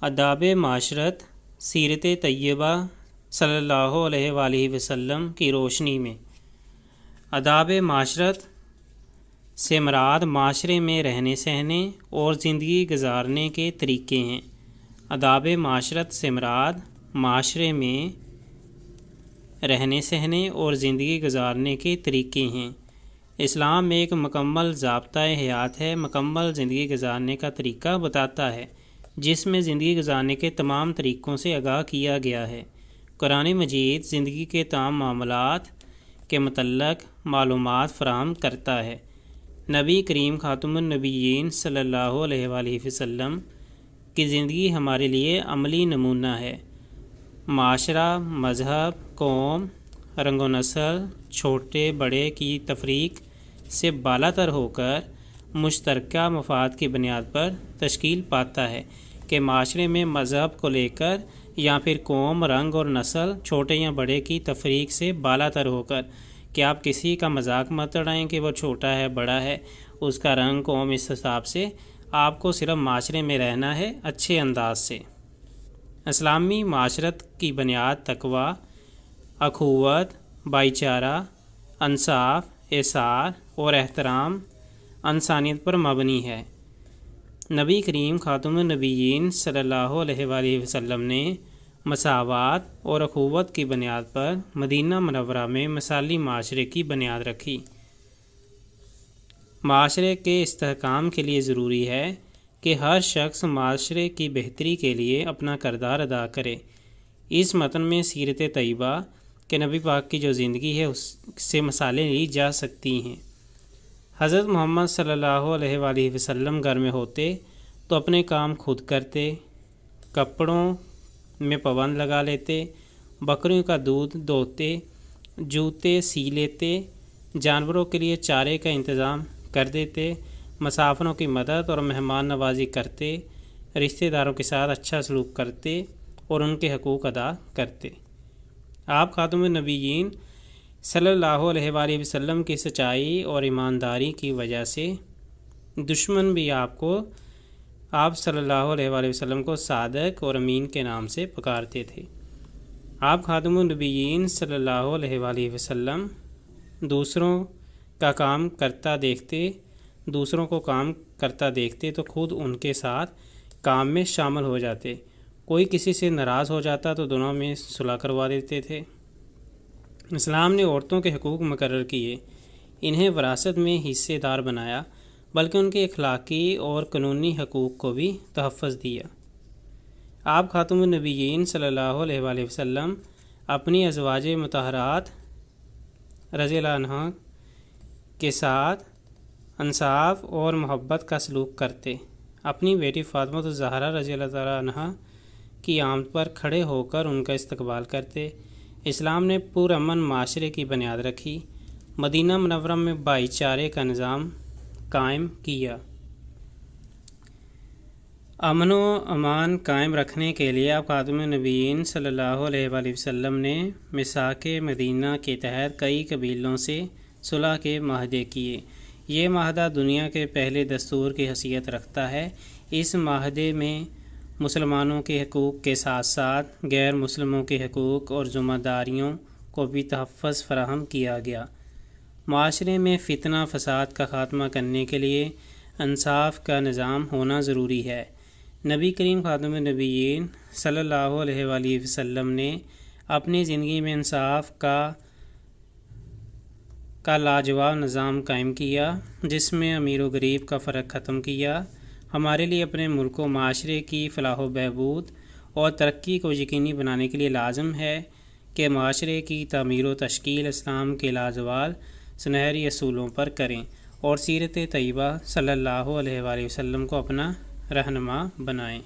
آداب معاشرت سیرت طیبہ صلی اللہ علیہ وآلہ وسلم کی روشنی میں۔ آداب معاشرت سے مراد معاشرے میں رہنے سہنے اور زندگی گزارنے کے طریقے ہیں۔ آداب معاشرت سے مراد معاشرے میں رہنے سہنے اور زندگی گزارنے کے طریقے ہیں۔ اسلام ایک مکمل ضابطۂ حیات ہے، مکمل زندگی گزارنے کا طریقہ بتاتا ہے، جس میں زندگی گزارنے کے تمام طریقوں سے آگاہ کیا گیا ہے۔ قرآن مجید زندگی کے تمام معاملات کے متعلق معلومات فراہم کرتا ہے۔ نبی کریم خاتم النبیین صلی اللہ علیہ وآلہ وسلم کی زندگی ہمارے لیے عملی نمونہ ہے۔ معاشرہ، مذہب، قوم، رنگ و نسل، چھوٹے بڑے کی تفریق سے بالاتر ہو کر مشترکہ مفاد کی بنیاد پر تشکیل پاتا ہے کہ معاشرے میں مذہب کو لے کر یا پھر قوم، رنگ اور نسل، چھوٹے یا بڑے کی تفریق سے بالاتر ہو کر کہ آپ کسی کا مذاق مت اڑائیں کہ وہ چھوٹا ہے، بڑا ہے، اس کا رنگ، قوم، اس حساب سے آپ کو صرف معاشرے میں رہنا ہے اچھے انداز سے۔ اسلامی معاشرت کی بنیاد تقویٰ، اخوت، بھائی چارہ، انصاف، احسان اور احترام انسانیت پر مبنی ہے۔ نبی کریم خاتم النبیین صلی اللہ علیہ وآلہ وسلم نے مساوات اور اخوت کی بنیاد پر مدینہ منورہ میں مثالی معاشرے کی بنیاد رکھی۔ معاشرے کے استحکام کے لیے ضروری ہے کہ ہر شخص معاشرے کی بہتری کے لیے اپنا کردار ادا کرے۔ اس متن میں سیرت طیبہ کہ نبی پاک کی جو زندگی ہے اس سے مثالیں لی جا سکتی ہیں۔ حضرت محمد صلی اللہ علیہ وآلہ وسلم گھر میں ہوتے تو اپنے کام خود کرتے، کپڑوں میں پابند لگا لیتے، بکریوں کا دودھ دوہتے، جوتے سی لیتے، جانوروں کے لیے چارے کا انتظام کر دیتے، مسافروں کی مدد اور مہمان نوازی کرتے، رشتہ داروں کے ساتھ اچھا سلوک کرتے اور ان کے حقوق ادا کرتے۔ آپ خاتم النبیین صلی اللہ علیہ وآلہ وسلم کی سچائی اور ایمانداری کی وجہ سے دشمن بھی آپ صلی اللہ علیہ وآلہ وسلم کو صادق اور امین کے نام سے پکارتے تھے۔ آپ خاتم النبیین صلی اللہ علیہ وآلہ وسلم دوسروں کو کام کرتا دیکھتے تو خود ان کے ساتھ کام میں شامل ہو جاتے۔ کوئی کسی سے ناراض ہو جاتا تو دونوں میں صلح کروا دیتے تھے۔ اسلام نے عورتوں کے حقوق مقرر کیے، انہیں وراثت میں حصے دار بنایا، بلکہ ان کے اخلاقی اور قانونی حقوق کو بھی تحفظ دیا۔ آپ خاتم النبیین صلی اللہ علیہ وآلہ وسلم اپنی ازواج مطہرات رضی اللہ عنہ کے ساتھ انصاف اور محبت کا سلوک کرتے، اپنی بیٹی فاطمہ الزہرا رضی اللہ تعالیٰ عنہ کی آمد پر کھڑے ہو کر ان کا استقبال کرتے۔ اسلام نے پرامن معاشرے کی بنیاد رکھی، مدینہ منورہ میں بھائی چارے کا نظام قائم کیا۔ امن و امان قائم رکھنے کے لیے آپ خاتم النبیین صلی اللہ علیہ وآلہ وسلم نے میثاق مدینہ کے تحت کئی قبیلوں سے صلح کے معاہدے کیے۔ یہ معاہدہ دنیا کے پہلے دستور کی حیثیت رکھتا ہے۔ اس معاہدے میں مسلمانوں کے حقوق کے ساتھ ساتھ غیر مسلموں کے حقوق اور ذمہ داریوں کو بھی تحفظ فراہم کیا گیا۔ معاشرے میں فتنہ فساد کا خاتمہ کرنے کے لیے انصاف کا نظام ہونا ضروری ہے۔ نبی کریم خاتم النبیین صلی اللہ علیہ وآلہ وسلم نے اپنی زندگی میں انصاف کا لاجواب نظام قائم کیا، جس میں امیر و غریب کا فرق ختم کیا۔ ہمارے لیے اپنے ملک و معاشرے کی فلاح و بہبود اور ترقی کو یقینی بنانے کے لیے لازم ہے کہ معاشرے کی تعمیر و تشکیل اسلام کے لازوال سنہری اصولوں پر کریں اور سیرت طیبہ صلی اللہ علیہ وآلہ وسلم کو اپنا رہنما بنائیں۔